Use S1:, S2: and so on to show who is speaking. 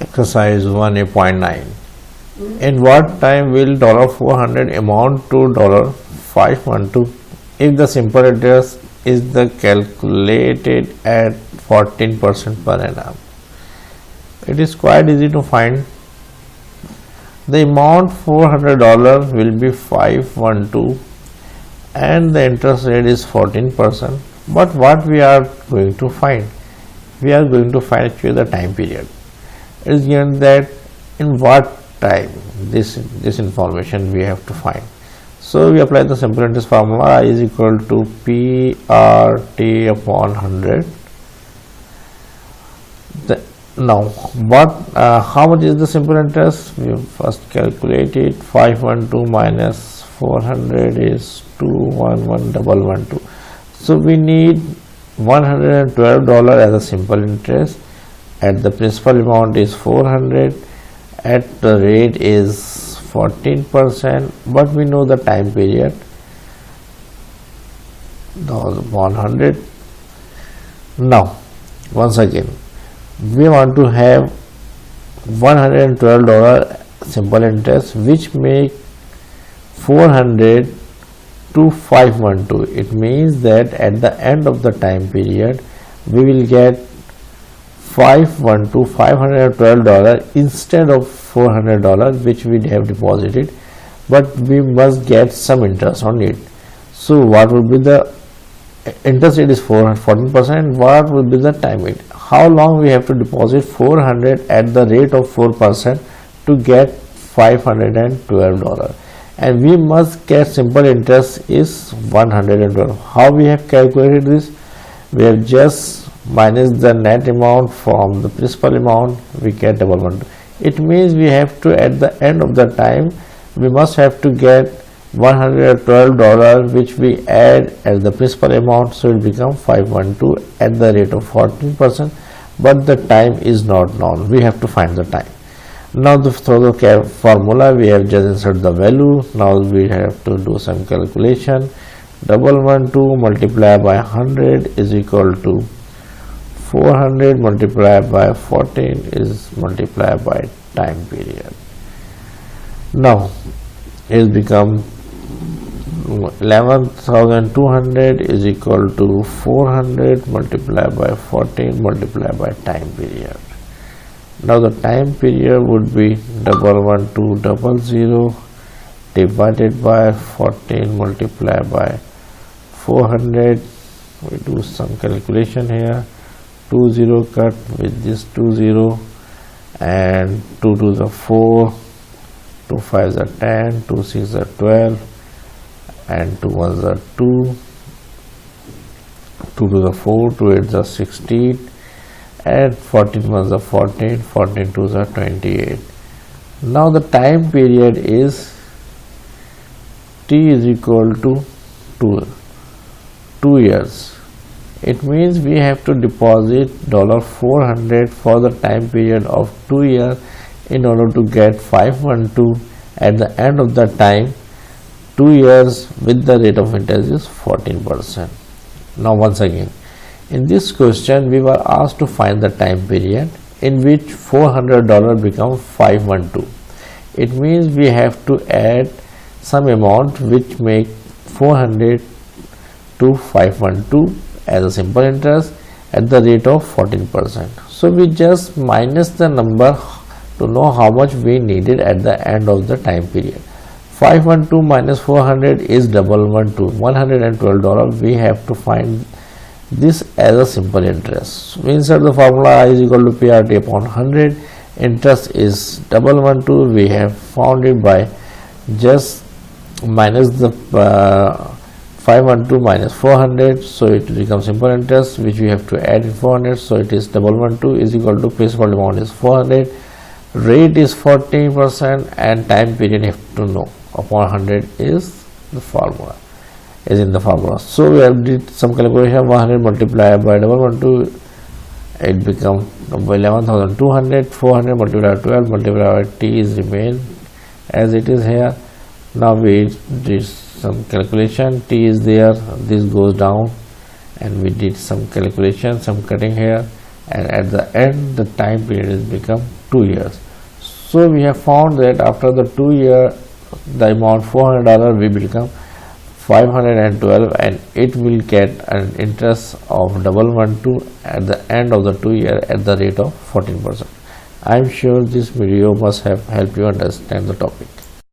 S1: Exercise 1A.9. In what time will $400 amount to $512 if the simple interest is the calculated at 14% per annum? It is quite easy to find. The amount $400 will be 512 and the interest rate is 14%. But what we are going to find? We are going to find actually the time period. It is given that in what time this information we have to find. So we apply the simple interest formula is equal to PRT upon 100. Now how much is the simple interest? We first calculate it. 512 minus 400 is 211,112. So we need $112 as a simple interest, at the principal amount is 400, at the rate is 14%, but we know the time period, that 100. Now once again we want to have $112 simple interest, which make 400 to 512. It means that at the end of the time period we will get $512 instead of $400 which we have deposited, but we must get some interest on it. So what would be the interest rate is 14%. What would be the time rate? How long we have to deposit 400 at the rate of 4% to get $512, and we must get simple interest is 112. How we have calculated this? We have just minus the net amount from the principal amount, we get 112. It means we have to, at the end of the time, we must have to get $112 which we add as the principal amount, so it becomes 512 at the rate of 14%, but the time is not known. We have to find the time. Now through the formula we have just inserted the value. Now we have to do some calculation. 112 multiplied by 100 is equal to 400 multiplied by 14 is multiplied by time period. Now it become 11,200 is equal to 400 multiplied by 14 multiplied by time period. Now the time period would be 11200 divided by 14 multiplied by 400. We do some calculation here. 20 cut with this 20, and 2 to the 4, 2 5s are 10, 2 6 are 12, and 2 1s are 2, 2 to the 4, 2 8s are 16, and 14 1s are 14, 14 2s are 28. Now the time period is T is equal to 2 years. It means we have to deposit $400 for the time period of 2 years in order to get 512 at the end of the time. 2 years with the rate of interest is 14%. Now once again, in this question we were asked to find the time period in which $400 becomes 512. It means we have to add some amount which make 400 to 512 as a simple interest at the rate of 14%. So we just minus the number to know how much we needed at the end of the time period. 512 minus 400 is 112, $112. We have to find this as a simple interest. We insert the formula I is equal to PRT upon 100. Interest is 112. We have found it by just minus the 512 minus 400, so it becomes simple interest which we have to add in 400. So it is 112 is equal to principal amount is 400, rate is 14%, and time period you have to know upon 100 is the formula, is in the formula. So we have did some calculation. 100 multiplied by 112, it becomes 11,200. 400 multiplied by 12 multiplied by T is remain as it is here. Now we did some calculation. T is there, this goes down, and we did some calculation, some cutting here. and at the end the time period is become 2 years. So we have found that after the 2 year the amount $400 will become 512 and it will get an interest of 112 at the end of the 2 year at the rate of 14%. I am sure this video must have helped you understand the topic.